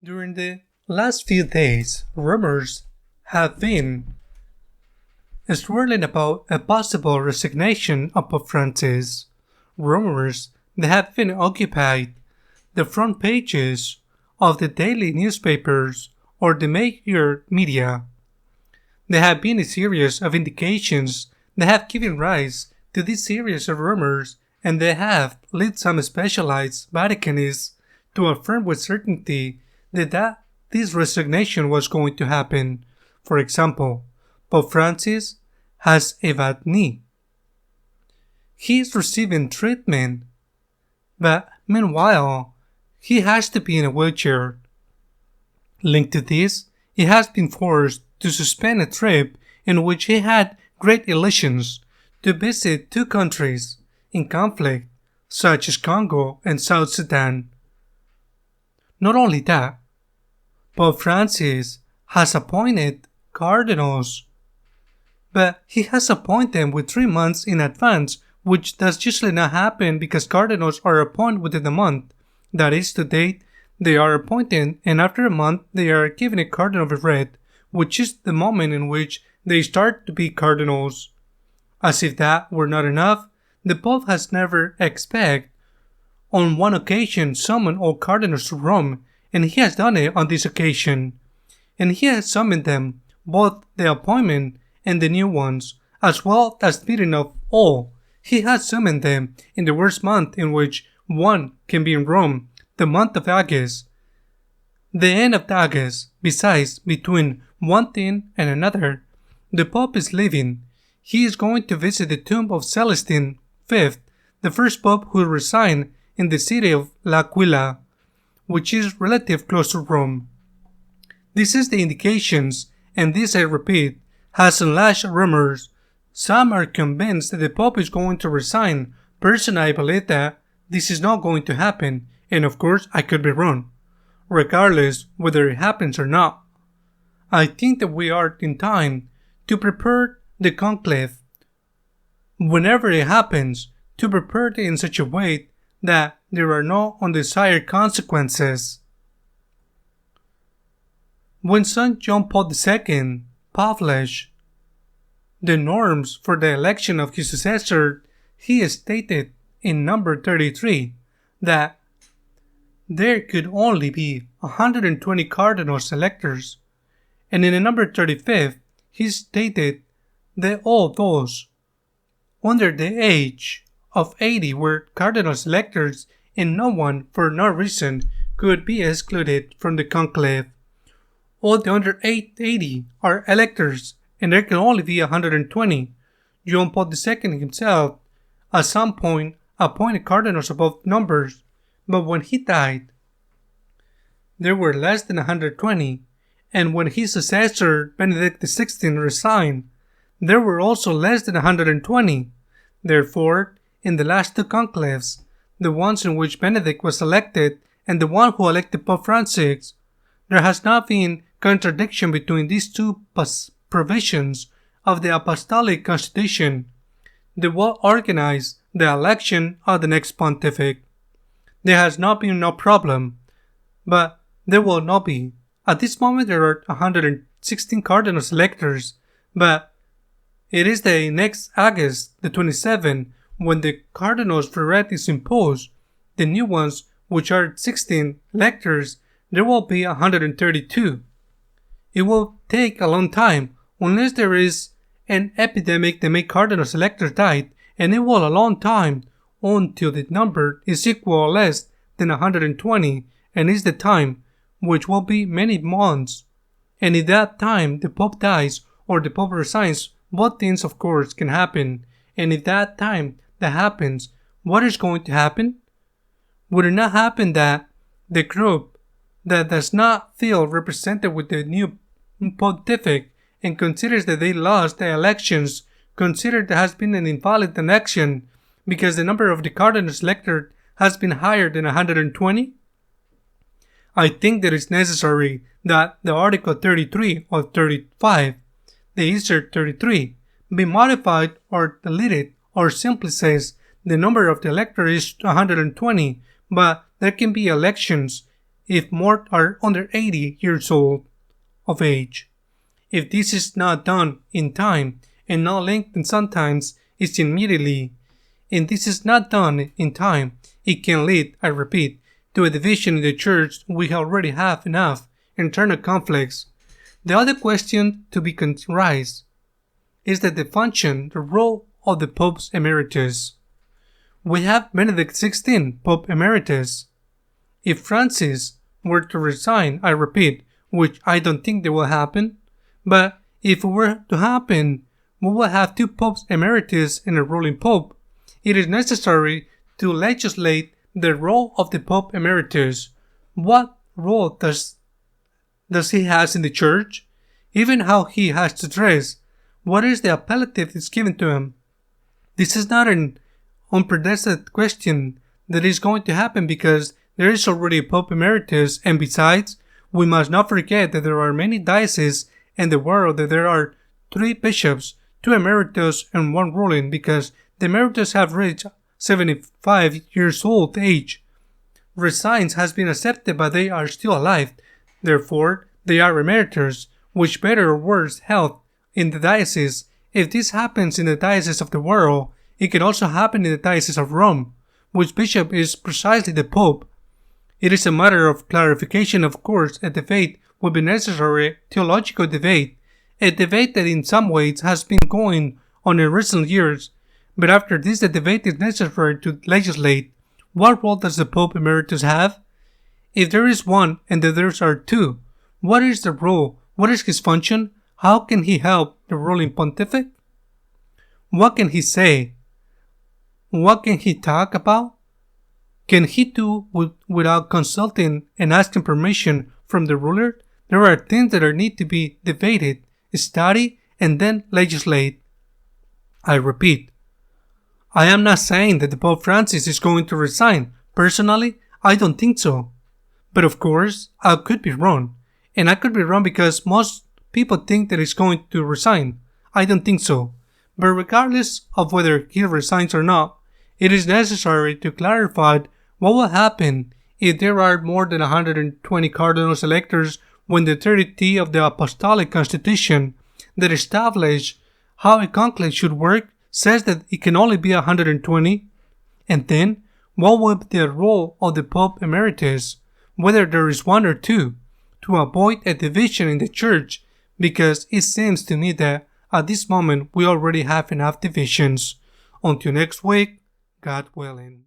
During the last few days, rumors have been swirling about a possible resignation of Pope Francis. Rumors that have been occupied the front pages of the daily newspapers or the major media. There have been a series of indications that have given rise to this series of rumors, and they have led some specialized Vaticanists to affirm with certainty that this resignation was going to happen. For example, Pope Francis has a bad knee. He is receiving treatment, but meanwhile, he has to be in a wheelchair. Linked to this, he has been forced to suspend a trip in which he had great illusions to visit two countries in conflict, such as Congo and South Sudan. Not only that, Pope Francis has appointed cardinals, but he has appointed them with 3 months in advance, which does usually not happen because cardinals are appointed within a month. That is, to date, they are appointed, and after a month they are given a cardinalate, which is the moment in which they start to be cardinals. As if that were not enough, the Pope has never on one occasion summoned all cardinals to Rome, and he has done it on this occasion. And he has summoned them, both the appointment and the new ones, as well as meeting of all. He has summoned them in the worst month in which one can be in Rome, the month of August. The end of August, besides, between one thing and another, the Pope is leaving. He is going to visit the tomb of Celestine V, the first Pope who resigned in the city of L'Aquila, which is relative close to Rome. This is the indications, and this, I repeat, has enlarged rumors. Some are convinced that the Pope is going to resign. Personally, I believe that this is not going to happen, and of course, I could be wrong. Regardless whether it happens or not, I think that we are in time to prepare the conclave. Whenever it happens, to prepare it in such a way that there are no undesired consequences. When St. John Paul II published the norms for the election of his successor, he stated in number 33 that there could only be 120 cardinals electors, and in the number 35 he stated that all those under the age of 80 were cardinals electors, and no one, for no reason, could be excluded from the conclave. All the under 80 are electors, and there can only be 120. John Paul II himself, at some point, appointed cardinals of both numbers, but when he died, there were less than 120, and when his successor, Benedict XVI, resigned, there were also less than 120. Therefore, in the last two conclaves, the ones in which Benedict was elected and the one who elected Pope Francis, there has not been contradiction between these two provisions of the Apostolic Constitution. They will organize the election of the next pontific. There has not been no problem, but there will not be. At this moment there are 116 cardinals electors, but it is the next August, the 27th, when the cardinals' verdict is imposed, the new ones, which are 16 electors, there will be 132. It will take a long time, unless there is an epidemic that makes cardinals electors die, and it will a long time until the number is equal or less than 120, and is the time, which will be many months. And in that time, the Pope dies or the Pope resigns. Both things, of course, can happen. And if that time that happens, what is going to happen? Would it not happen that the group that does not feel represented with the new pontific and considers that they lost the elections, consider there has been an invalid election because the number of the cardinals elected has been higher than 120? I think that it's necessary that the Article 33 or 35, the Insert 33, be modified or deleted, or simply says the number of the electors is 120, but there can be elections if more are under 80 years old of age. If this is not done in time and not lengthened sometimes it's immediately, and this is not done in time, it can lead, I repeat, to a division in the church. We already have enough internal conflicts. The other question to be raised is that the function, the role of the Pope Emeritus. We have Benedict XVI, Pope Emeritus. If Francis were to resign, I repeat, which I don't think that will happen, but if it were to happen, we will have two Popes Emeritus and a ruling Pope. It is necessary to legislate the role of the Pope Emeritus. What role does he has in the Church? Even how he has to dress. What is the appellative that's given to him? This is not an unprecedented question that is going to happen because there is already a Pope Emeritus, and besides, we must not forget that there are many dioceses in the world, that there are 3 bishops, 2 emeritus and 1 ruling, because the emeritus have reached 75 years old age. Resigns has been accepted, but they are still alive. Therefore, they are emeritus, which better or worse health in the diocese. If this happens in the diocese of the world, it can also happen in the diocese of Rome, which bishop is precisely the Pope. It is a matter of clarification, of course. A debate would be necessary, theological debate, a debate that in some ways has been going on in recent years, but after this the debate is necessary to legislate. What role does the Pope Emeritus have? If there is one and there are 2, what is the role? What is his function? How can he help the ruling pontificate? What can he say? What can he talk about? Can he do without consulting and asking permission from the ruler? There are things that need to be debated, studied, and then legislate. I repeat, I am not saying that the Pope Francis is going to resign. Personally, I don't think so. But of course, I could be wrong. And I could be wrong because most people think that he's going to resign. I don't think so. But regardless of whether he resigns or not, it is necessary to clarify what will happen if there are more than 120 cardinals electors when the 30th of the Apostolic Constitution that establishes how a conclave should work says that it can only be 120? And then, what will be the role of the Pope Emeritus, whether there is 1 or 2, to avoid a division in the Church? Because it seems to me that at this moment we already have enough divisions. Until next week, God willing.